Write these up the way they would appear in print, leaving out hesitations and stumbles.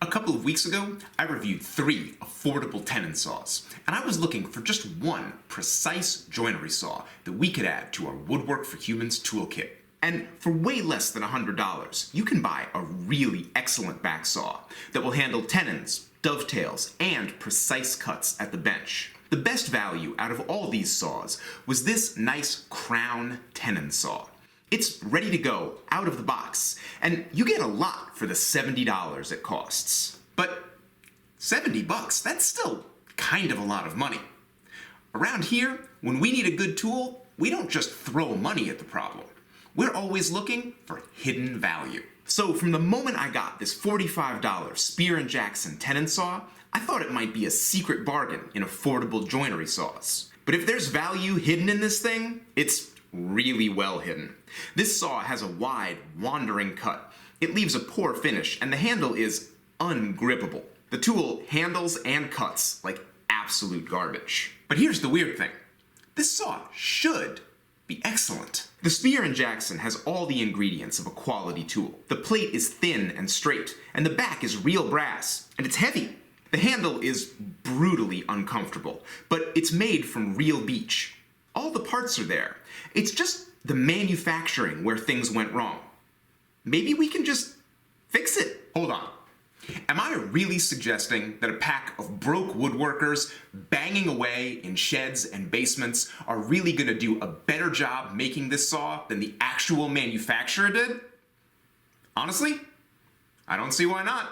A couple of weeks ago, I reviewed 3 affordable tenon saws, and I was looking for just one precise joinery saw that we could add to our Woodwork for Humans toolkit. And for way less than $100, you can buy a really excellent backsaw that will handle tenons, dovetails, and precise cuts at the bench. The best value out of all these saws was this nice crown tenon saw. It's ready to go out of the box, and you get a lot for the $70 it costs. But $70, that's still kind of a lot of money. Around here, when we need a good tool, we don't just throw money at the problem. We're always looking for hidden value. So from the moment I got this $45 Spear & Jackson tenon saw, I thought it might be a secret bargain in affordable joinery saws. But if there's value hidden in this thing, it's really well hidden. This saw has a wide, wandering cut. It leaves a poor finish, and the handle is ungrippable. The tool handles and cuts like absolute garbage. But here's the weird thing. This saw should be excellent. The Spear & Jackson has all the ingredients of a quality tool. The plate is thin and straight, and the back is real brass, and it's heavy. The handle is brutally uncomfortable, but it's made from real beech. All the parts are there. It's just the manufacturing where things went wrong. Maybe we can just fix it. Hold on. Am I really suggesting that a pack of broke woodworkers banging away in sheds and basements are really going to do a better job making this saw than the actual manufacturer did? Honestly, I don't see why not.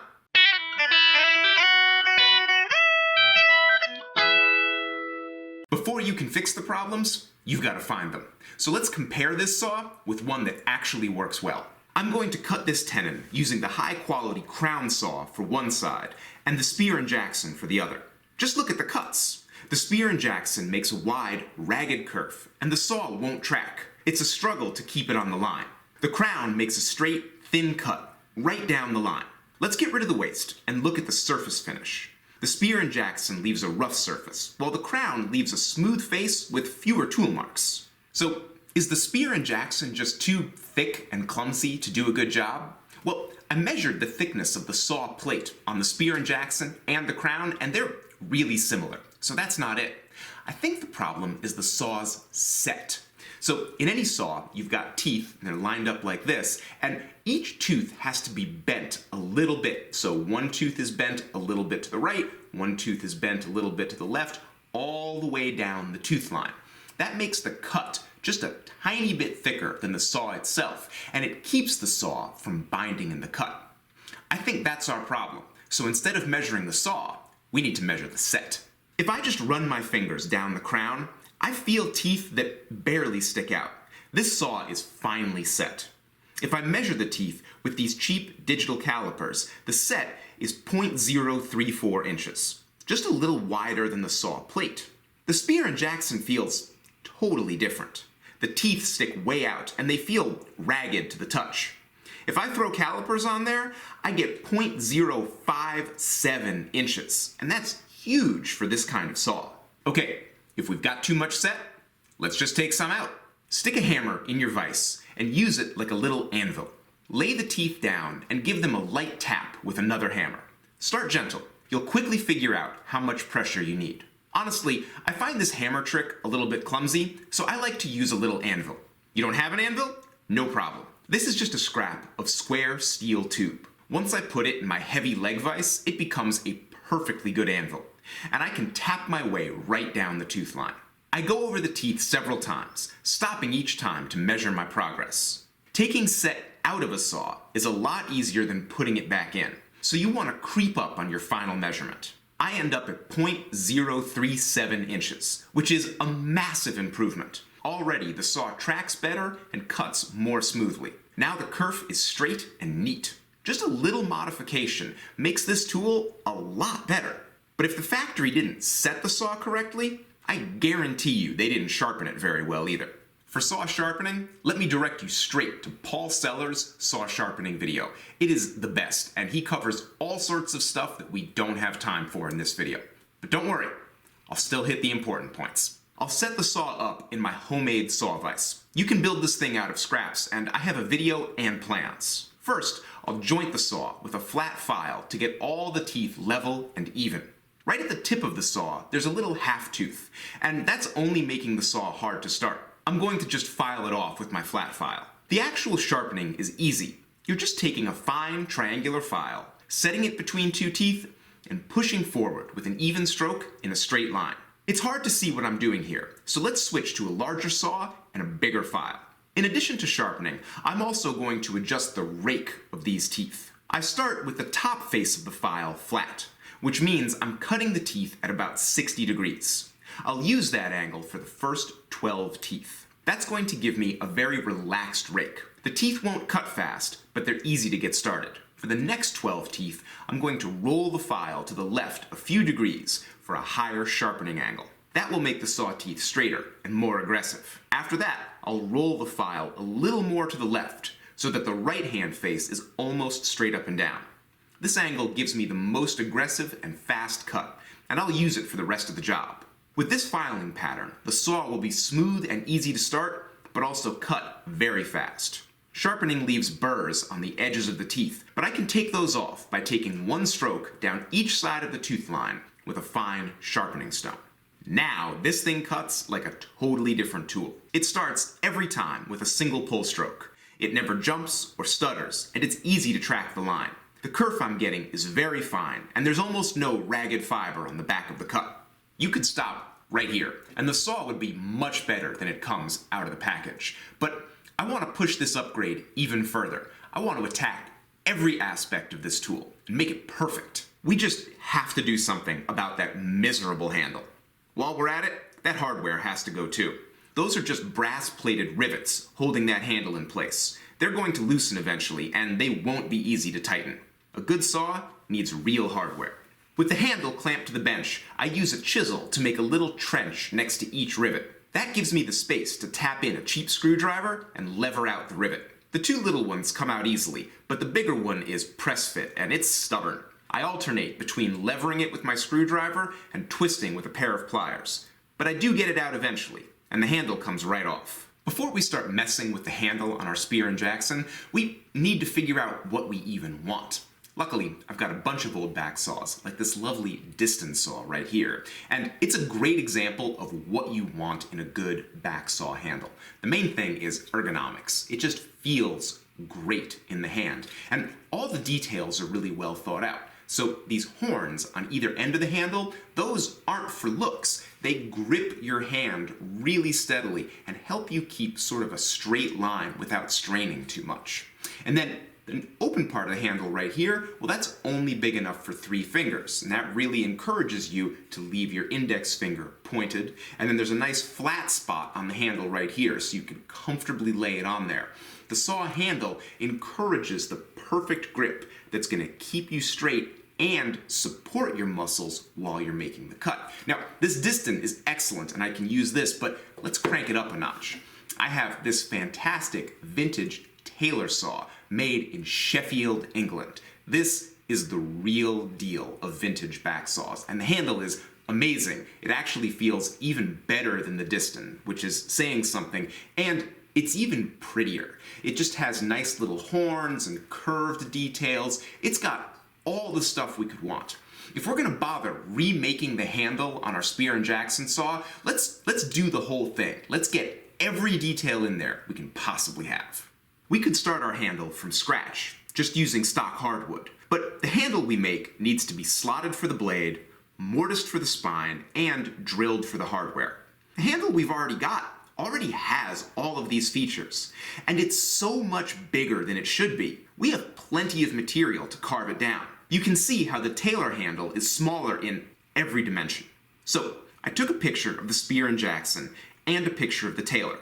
Before you can fix the problems, you've got to find them. So let's compare this saw with one that actually works well. I'm going to cut this tenon using the high-quality crown saw for one side and the Spear & Jackson for the other. Just look at the cuts. The Spear & Jackson makes a wide, ragged curve, and the saw won't track. It's a struggle to keep it on the line. The crown makes a straight, thin cut right down the line. Let's get rid of the waste and look at the surface finish. The Spear & Jackson leaves a rough surface, while the crown leaves a smooth face with fewer tool marks. So, is the Spear & Jackson just too thick and clumsy to do a good job? Well, I measured the thickness of the saw plate on the Spear & Jackson and the crown, and they're really similar. So that's not it. I think the problem is the saw's set. So in any saw, you've got teeth, and they're lined up like this, and each tooth has to be bent a little bit. So one tooth is bent a little bit to the right, one tooth is bent a little bit to the left, all the way down the tooth line. That makes the cut just a tiny bit thicker than the saw itself, and it keeps the saw from binding in the cut. I think that's our problem. So instead of measuring the saw, we need to measure the set. If I just run my fingers down the crown, I feel teeth that barely stick out. This saw is finely set. If I measure the teeth with these cheap digital calipers, the set is 0.034 inches, just a little wider than the saw plate. The Spear & Jackson feels totally different. The teeth stick way out, and they feel ragged to the touch. If I throw calipers on there, I get 0.057 inches, and that's huge for this kind of saw. Okay, if we've got too much set, let's just take some out. Stick a hammer in your vise and use it like a little anvil. Lay the teeth down and give them a light tap with another hammer. Start gentle. You'll quickly figure out how much pressure you need. Honestly, I find this hammer trick a little bit clumsy, so I like to use a little anvil. You don't have an anvil? No problem. This is just a scrap of square steel tube. Once I put it in my heavy leg vise, it becomes a perfectly good anvil, and I can tap my way right down the tooth line. I go over the teeth several times, stopping each time to measure my progress. Taking set out of a saw is a lot easier than putting it back in, so you want to creep up on your final measurement. I end up at 0.037 inches, which is a massive improvement. Already, the saw tracks better and cuts more smoothly. Now the kerf is straight and neat. Just a little modification makes this tool a lot better. But if the factory didn't set the saw correctly, I guarantee you they didn't sharpen it very well either. For saw sharpening, let me direct you straight to Paul Seller's saw sharpening video. It is the best, and he covers all sorts of stuff that we don't have time for in this video. But don't worry, I'll still hit the important points. I'll set the saw up in my homemade saw vise. You can build this thing out of scraps, and I have a video and plans. First, I'll joint the saw with a flat file to get all the teeth level and even. Right at the tip of the saw, there's a little half tooth, and that's only making the saw hard to start. I'm going to just file it off with my flat file. The actual sharpening is easy. You're just taking a fine triangular file, setting it between two teeth, and pushing forward with an even stroke in a straight line. It's hard to see what I'm doing here, so let's switch to a larger saw and a bigger file. In addition to sharpening, I'm also going to adjust the rake of these teeth. I start with the top face of the file flat, which means I'm cutting the teeth at about 60 degrees. I'll use that angle for the first 12 teeth. That's going to give me a very relaxed rake. The teeth won't cut fast, but they're easy to get started. For the next 12 teeth, I'm going to roll the file to the left a few degrees for a higher sharpening angle. That will make the saw teeth straighter and more aggressive. After that, I'll roll the file a little more to the left so that the right hand face is almost straight up and down. This angle gives me the most aggressive and fast cut, and I'll use it for the rest of the job. With this filing pattern, the saw will be smooth and easy to start, but also cut very fast. Sharpening leaves burrs on the edges of the teeth, but I can take those off by taking one stroke down each side of the tooth line with a fine sharpening stone. Now, this thing cuts like a totally different tool. It starts every time with a single pull stroke. It never jumps or stutters, and it's easy to track the line. The kerf I'm getting is very fine, and there's almost no ragged fiber on the back of the cut. You could stop right here, and the saw would be much better than it comes out of the package. But I want to push this upgrade even further. I want to attack every aspect of this tool and make it perfect. We just have to do something about that miserable handle. While we're at it, that hardware has to go too. Those are just brass-plated rivets holding that handle in place. They're going to loosen eventually, and they won't be easy to tighten. A good saw needs real hardware. With the handle clamped to the bench, I use a chisel to make a little trench next to each rivet. That gives me the space to tap in a cheap screwdriver and lever out the rivet. The two little ones come out easily, but the bigger one is press fit, and it's stubborn. I alternate between levering it with my screwdriver and twisting with a pair of pliers. But I do get it out eventually, and the handle comes right off. Before we start messing with the handle on our Spear & Jackson, we need to figure out what we even want. Luckily, I've got a bunch of old backsaws, like this lovely distance saw right here, and it's a great example of what you want in a good backsaw handle. The main thing is ergonomics. It just feels great in the hand, and all the details are really well thought out. So these horns on either end of the handle, those aren't for looks. They grip your hand really steadily and help you keep sort of a straight line without straining too much. And then the open part of the handle right here, well, that's only big enough for 3 fingers, and that really encourages you to leave your index finger pointed. And then there's a nice flat spot on the handle right here, so you can comfortably lay it on there. The saw handle encourages the perfect grip that's going to keep you straight and support your muscles while you're making the cut. Now, this distant is excellent, and I can use this, but let's crank it up a notch. I have this fantastic vintage Taylor saw made in Sheffield, England. This is the real deal of vintage backsaws, and the handle is amazing. It actually feels even better than the Diston, which is saying something, and it's even prettier. It just has nice little horns and curved details. It's got all the stuff we could want. If we're gonna bother remaking the handle on our Spear & Jackson saw, let's do the whole thing. Let's get every detail in there we can possibly have. We could start our handle from scratch, just using stock hardwood. But the handle we make needs to be slotted for the blade, mortised for the spine, and drilled for the hardware. The handle we've already got already has all of these features, and it's so much bigger than it should be. We have plenty of material to carve it down. You can see how the Taylor handle is smaller in every dimension. So I took a picture of the Spear & Jackson and a picture of the Taylor.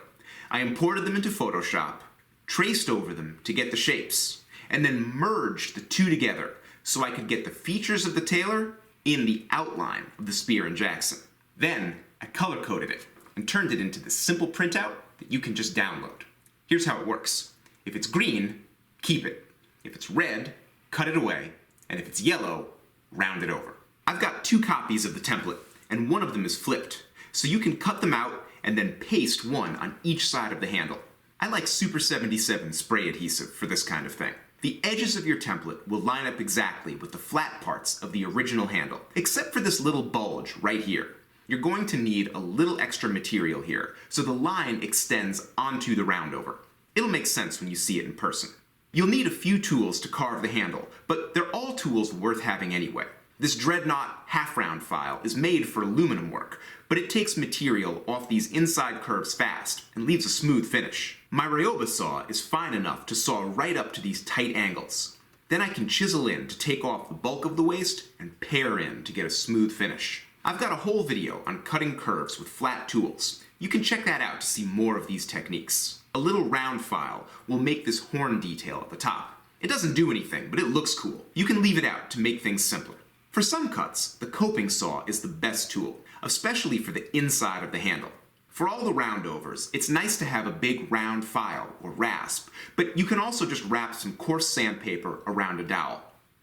I imported them into Photoshop, traced over them to get the shapes, and then merged the two together so I could get the features of the Taylor in the outline of the Spear & Jackson. Then I color-coded it and turned it into this simple printout that you can just download. Here's how it works. If it's green, keep it. If it's red, cut it away. And if it's yellow, round it over. I've got 2 copies of the template, and one of them is flipped, so you can cut them out and then paste one on each side of the handle. I like Super 77 spray adhesive for this kind of thing. The edges of your template will line up exactly with the flat parts of the original handle, except for this little bulge right here. You're going to need a little extra material here, so the line extends onto the roundover. It'll make sense when you see it in person. You'll need a few tools to carve the handle, but they're all tools worth having anyway. This Dreadnought half-round file is made for aluminum work, but it takes material off these inside curves fast and leaves a smooth finish. My Ryoba saw is fine enough to saw right up to these tight angles. Then I can chisel in to take off the bulk of the waste and pare in to get a smooth finish. I've got a whole video on cutting curves with flat tools. You can check that out to see more of these techniques. A little round file will make this horn detail at the top. It doesn't do anything, but it looks cool. You can leave it out to make things simpler. For some cuts, the coping saw is the best tool, especially for the inside of the handle. For all the roundovers, it's nice to have a big round file, or rasp, but you can also just wrap some coarse sandpaper around a dowel.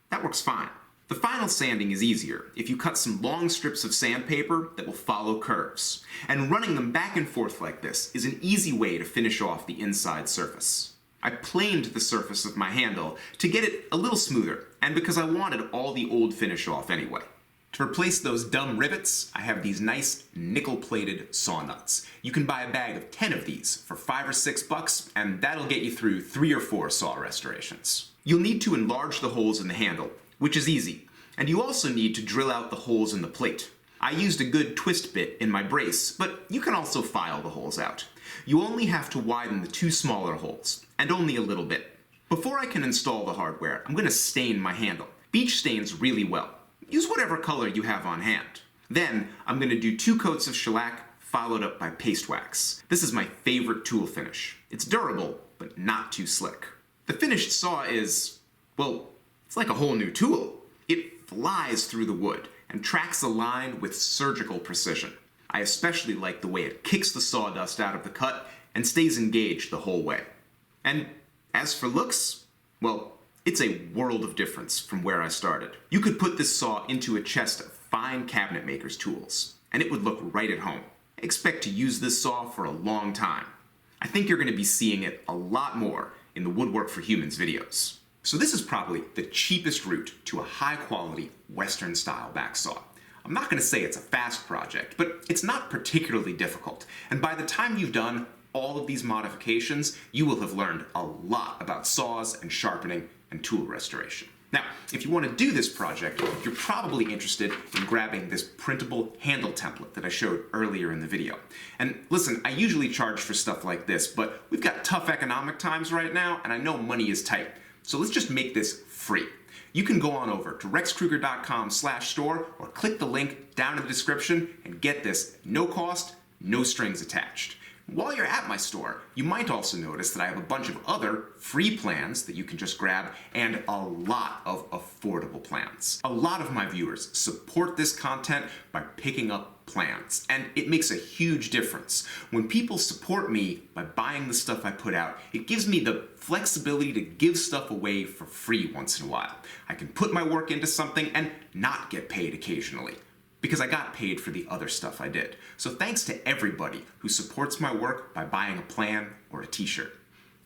That works fine. The final sanding is easier if you cut some long strips of sandpaper that will follow curves. And running them back and forth like this is an easy way to finish off the inside surface. I planed the surface of my handle to get it a little smoother, and because I wanted all the old finish off anyway. To replace those dumb rivets, I have these nice nickel-plated saw nuts. You can buy a bag of 10 of these for $5 or $6, and that'll get you through 3 or 4 saw restorations. You'll need to enlarge the holes in the handle, which is easy, and you also need to drill out the holes in the plate. I used a good twist bit in my brace, but you can also file the holes out. You only have to widen the 2 smaller holes, and only a little bit. Before I can install the hardware, I'm going to stain my handle. Beach stains really well. Use whatever color you have on hand. Then, I'm going to do 2 coats of shellac, followed up by paste wax. This is my favorite tool finish. It's durable, but not too slick. The finished saw is, well, it's like a whole new tool. It flies through the wood and tracks the line with surgical precision. I especially like the way it kicks the sawdust out of the cut and stays engaged the whole way. And as for looks, well, it's a world of difference from where I started. You could put this saw into a chest of fine cabinet maker's tools, and it would look right at home. I expect to use this saw for a long time. I think you're going to be seeing it a lot more in the Woodwork for Humans videos. So this is probably the cheapest route to a high-quality Western-style backsaw. I'm not going to say it's a fast project, but it's not particularly difficult. And by the time you've done all of these modifications, you will have learned a lot about saws and sharpening and tool restoration. Now, if you want to do this project, you're probably interested in grabbing this printable handle template that I showed earlier in the video. And listen, I usually charge for stuff like this, but we've got tough economic times right now, and I know money is tight. So let's just make this free. You can go on over to rexkruger.com/store or click the link down in the description and get this no cost, no strings attached. While you're at my store, you might also notice that I have a bunch of other free plans that you can just grab and a lot of affordable plans. A lot of my viewers support this content by picking up plans, and it makes a huge difference. When people support me by buying the stuff I put out, it gives me the flexibility to give stuff away for free once in a while. I can put my work into something and not get paid occasionally, because I got paid for the other stuff I did. So thanks to everybody who supports my work by buying a plan or a t-shirt.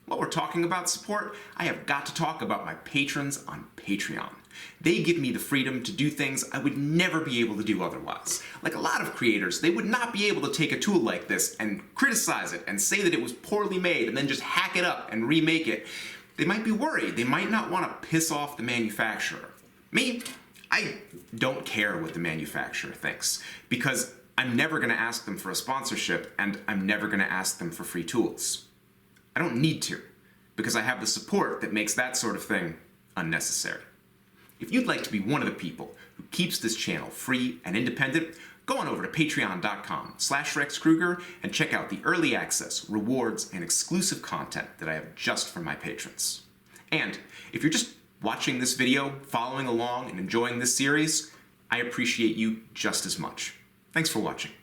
While we're talking about support, I have got to talk about my patrons on Patreon. They give me the freedom to do things I would never be able to do otherwise. Like a lot of creators, they would not be able to take a tool like this and criticize it and say that it was poorly made and then just hack it up and remake it. They might be worried. They might not want to piss off the manufacturer. Me, I don't care what the manufacturer thinks, because I'm never going to ask them for a sponsorship, and I'm never going to ask them for free tools. I don't need to, because I have the support that makes that sort of thing unnecessary. If you'd like to be one of the people who keeps this channel free and independent, go on over to patreon.com/rexkruger and check out the early access, rewards, and exclusive content that I have just for my patrons. And if you're just watching this video, following along, and enjoying this series, I appreciate you just as much. Thanks for watching.